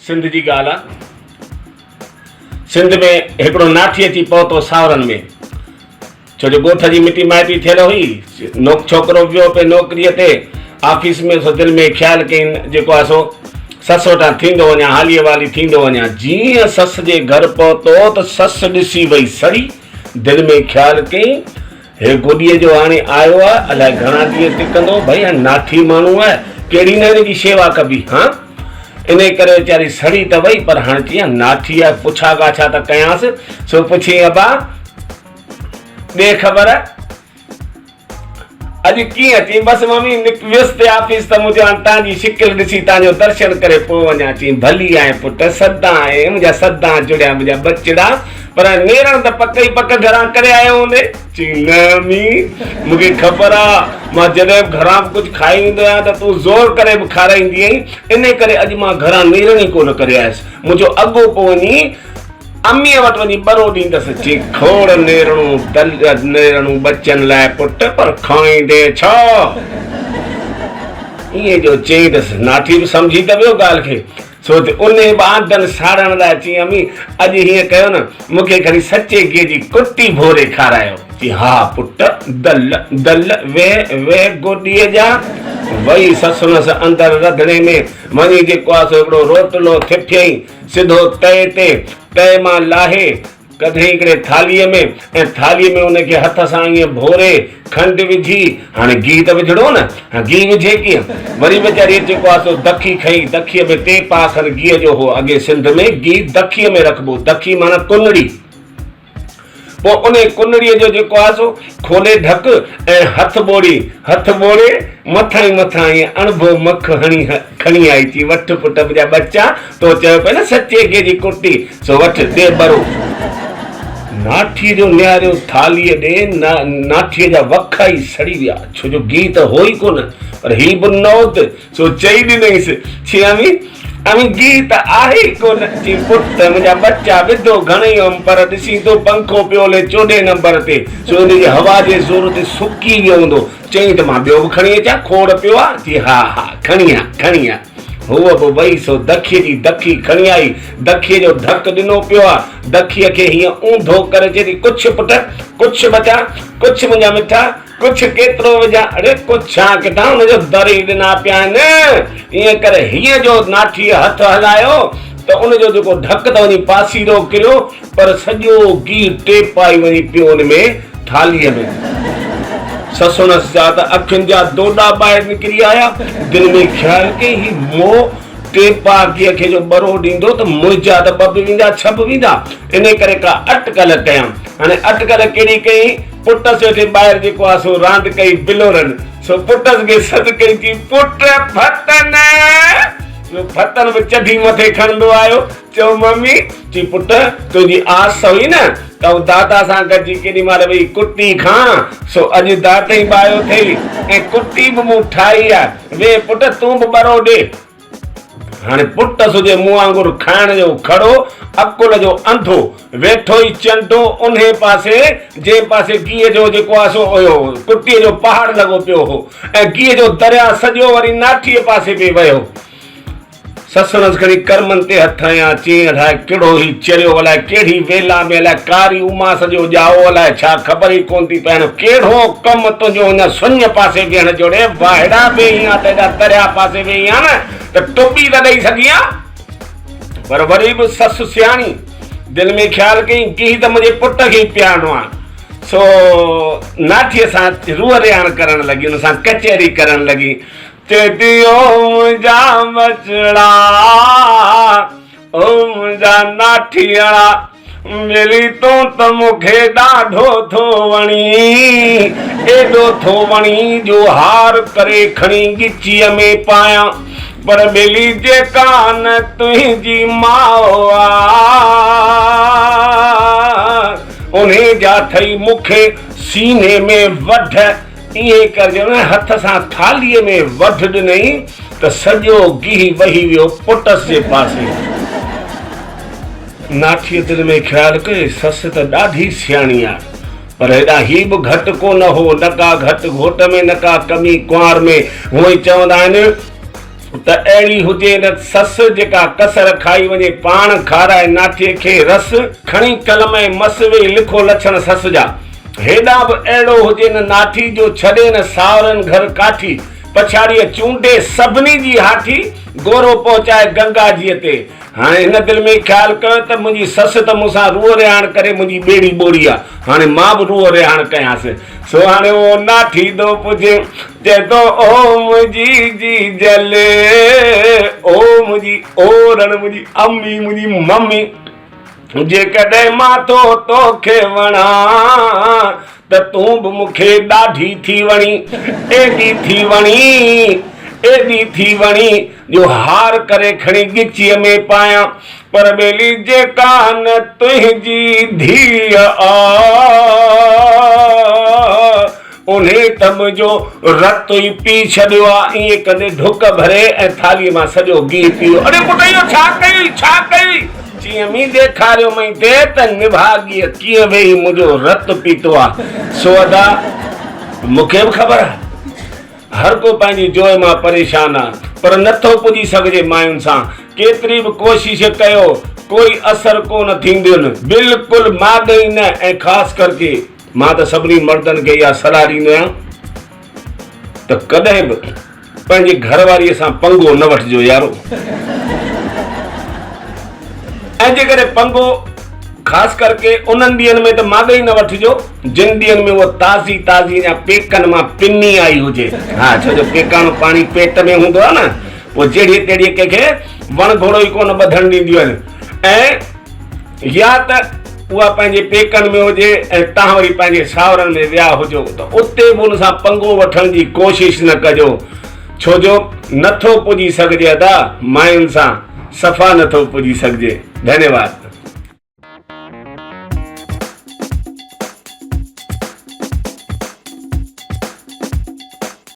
सिंध जी ॻाल्हि आहे। सिंध में हिकिड़ो नाठी अची पहुतो सावरनि में, छो जो ॻोठ जी मिटी माइटी थियल हुई। छोकिरो वियो पे नौकरीअ ते, ऑफिस में सो दिलि में ख़्यालु कई जेको आहे सो ससु वटां थींदो वञा, हालीअ वाली थींदो वञा। जीअं ससु जे घर पहुतो त ससु ॾिसी वई सड़ी, दिलि में ख़्यालु कई हे गुॾीअ जो हाणे आयो आहे, अलाए घणा ॾींहं टिकंदो, भई नाठी माण्हू आहे, कहिड़ी न हिन जी शेवा कबी। हा, इन करे वीचारी सड़ी त वई, पर हाणे कीअं नाठी आहे, पुछा गाछा त कयांसि। सो पुछी अबा ॾे ख़बर अॼु कीअं थी? बसि मम्मी वियुसि ऑफिस त मुंहिंजो हाणे तव्हांजी शिकिल ॾिसी तव्हांजो दर्शन करे पोइ वञा। चई भली आहे पुट, सदा आहे, मुंहिंजा सदा जुड़िया मुंहिंजा बचड़ा, पर नेरण त पक ई पक घरां करे आयो हूंदे। चई न मम्मी मूंखे ख़बर आहे, मां जॾहिं घरां कुझु खाई ईंदो आहियां त तूं ज़ोर करे बि खाराईंदी आहीं, इन करे अॼु मां घरां नेरण ई कोन करे आयुसि। मुंहिंजो अॻो पोइ वञी अमीअ वटि वञी बरो ॾींदसि। चई खोड़ नेरणू बच्चनि लाइ पुट, पर खाईंदे छा? ईअं जो चईंदसि। नाठी बि सम्झी त वियो ॻाल्हि खे, छो त उन आंदनि साड़ण लाइ चई अमी अॼु हीअं कयो न, मूंखे खणी सचे गिह जी कुटी भोरे खारायो। चई हा पुट, दल वे गोॾीअ जा। वई ससुनसि अंदरि रंधिणे में वञी जेको आहे सो हिकिड़ो रोटलो थिफियई सिधो तए मां लाहे कढई हिकिड़े थालीअ में, ऐं थालीअ में उनखे हथ सां ईअं भोरे खंडु विझी, हाणे गिह त विझड़ो न, गिह विझे कीअं? वरी वीचारी जेको आहे सो दखी खई, दखीअ में 3 पा खनि गिह जो हो। अॻे सिंध में गिह दखीअ में रखिबो, दखी माना कुनड़ी। पोइ उन कुनड़ीअ जो जेको आहे सो खोले ढक ऐं हथ ॿोड़े मथां ई मथां ईअं अणभो मख खणी आई। थी वठ पुट मुंहिंजा बच्चा, तो चयो पिया न सचे गिह जी कुटी, सो वठ ॾे बरो। नाठीअ जो निहारियो थालीअ ॾे, नाठीअ जा वख ई सड़ी विया, छो जो गिह त हो ई कोन, पर ही बि नौत। सो चई ॾिनईसि, छी अमी गिह त आहे ई कोन। चई पुट मुंहिंजा बच्चा विधो घणई हुअमि, पर ॾिसी तो पंखो पियो हले 14 नंबर ते, सो हुनजी हवा जे ज़ोर ते सुकी वियो हूंदो। चई त मां ॿियो बि खणी अचां, खोड़ पियो आहे? चई हा खणी आ। हूअ बि वई सो दखीअ जी दखी खणी आई, दखीअ जो ढक ॾिनो पियो आहे, दखीअ खे हीअं ऊंधो करे चई कुझु पुट, कुझु बचा, कुझु मुंहिंजा मिठा, कुझु केतिरो विझां? अरे कुझु किथां, हुनजो दर ई ॾिना पिया आहिनि। ईअं करे हीअं जो नाठीअ हथ हलायो त उनजो जेको ढक त वञी पासीरो किरियो, पर सॼो गिह टेपाई वञी पियो उन में थालीअ में। ससुनसि जा त अखियुनि जा दोॾा ॿाहिरि निकिरी आया। दिलि में ख़्यालु कई ही मोह 3 पा गिह खे जो बरो ॾींदो त मुंहिंजा त 2 बि वेंदा 6 बि वेंदा। इन करे का अटकल कयां। हाणे अटकल कहिड़ी कई? पुटसि वेठे ॿाहिरि जेको आहे सो रांदि कई बिलोरनि। सो पुटसि खे सॾु कई, थी पुट फतन में चढ़ी मथे खणंदो आयो। चयो मम्मी, चई पुट तुंहिंजी आस हुई न त दादा सां गॾिजी केॾी महिल वई कुटी खां, सो अॼु दादा ई बायो अथई ऐं कुटी बि मूं ठाही आहे। वे पुट तूं बि बरो ॾे। हाणे पुट सुजे मूं वांगुरु खाइण जो खड़ो, अकुल जो अंधो, वेठो ई चंडो उन पासे जंहिं पासे गिह जो जेको आहे सो हुयो, कुटीअ जो पहाड़ लॻो पियो हो, ऐं गिह जो दरिया सॼो वरी नाठीअ पासे पे वियो। ससुनसि खणी करमनि ते हथ हयां, चई अलाए कहिड़ो ई चरियो, अलाए कहिड़ी वेला में, अलाए कारी उमास जो ॼाओ, अलाए छा ख़बर ई कोन थी पए कहिड़ो कमु तुंहिंजो हिन सुञ पासे वेहण जोड़े। वाहेड़ा वेही आहे त हेॾा दरिया पासे वेही आहे न त टुॿी त ॾेई सघी आहे। पर वरी बि ससु सियाणी दिलि में ख़्यालु कई गिह त मुंहिंजे पुट खे ई पियारणो आहे। सो नाठीअ सां रूह रियाण करणु लॻी, हुन सां कचहरी करणु लॻी। चेतियो मुंहिंजा बचड़ा, ओ मुंहिंजा नाठीअड़ा, मिली तूं त मूंखे ॾाढो थो वणी, एॾो थो वणी जो हार करे खणी गिचीअ में पायां, पर मिली जेका न तुंहिंजी माउ उन जा अथई मूंखे सीने में वढ। ईअं करजे हथ सां थालीअ में वढ ॾिनई त सॼो गिह वही वियो पुटसि जे पासे। नाठीअ दिलि में ख़्यालु कयो ससु त ॾाढी सियाणी आहे, पर हेॾा ही बि घटि कोन हो, न का घटि घोट में, न का कमी कुंवार में। हूअं ई चवंदा आहिनि त अहिड़ी हुजे न ससु जेका कसर खाई वञे पाण खाराए नाठीअ खे रस खणी कलम ऐं मस वेही लिखो लछण ससु जा हेॾां बि अहिड़ो हुजे न नाठी जो छॾे न सावरनि घर काठी पछाड़ीअ चूंडे सभिनी जी हाठी गोरो पहुचाए गंगा जीअ ते हाणे हिन दिलि में ख़्यालु कयो त मुंहिंजी ससु त मूंसां रूअ रिहाण करे मुंहिंजी ॿेड़ी ॿोड़ी आहे हाणे मां बि रूअ रिहाण कयांसि सो हाणे उहो नाठी थो पुछे चए थो ओ मुंहिंजी जी जले ओ मुंहिंजी ओरण मुंहिंजी अम्मी मुंहिंजी मम्मी जेकॾहिं मां तोखे वणा त तूं बि मूंखे ॾाढी थी वणी एॾी थी वणी जो हार करे खणी गिचीअ में पायां पर ॿेली जेका न तुंहिंजी धीअ उन्हे त मुंहिंजो रत ई पी छॾियो आहे ईअं कंदे ढुक भरे ऐं थालीअ मां सॼो गिहु पियो अरे पुट इहो छा कई चईं मी ॾेखारियो मई ते त निभागीअ कीअं वेही मुंहिंजो रत पीतो आहे सो अदा मूंखे बि ख़बर आहे हर को पंहिंजी जोइ मां परेशान आहे पर नथो पुॼी सघिजे मायुनि सां केतिरी बि कोशिश कयो कोई असर कोन थींदियूं बिल्कुलु माॻई न ऐं ख़ासि करके मां त सभिनी मर्दनि खे इहा सलाह ॾींदो आहियां त कॾहिं बि पंहिंजी घरवारीअ सां पंगो न वठिजो यारो ऐं जेकॾहिं पंगो ख़ासि करके उन्हनि ॾींहंनि में त माॻई न वठिजो जिन ॾींहंनि में उहा ताज़ी या पेकनि मां पिनी आई हुजे हा छो जो पेकाणो पाणी पेट में हूंदो आहे न पोइ जहिड़ी तहिड़ी कंहिंखे वण घोड़ो ई कोन ॿधणु ॾींदियूं आहिनि ऐं या त उहा पंहिंजे पेकनि में हुजे ऐं तव्हां वरी पंहिंजे सावरनि में विया हुजो त उते बि उन सां पंगो वठण जी कोशिशि न कजो छो जो नथो पुॼी सघिजे अदा मायुनि सां सफ़ा नथो पुॼी सघिजे धन्यवाद।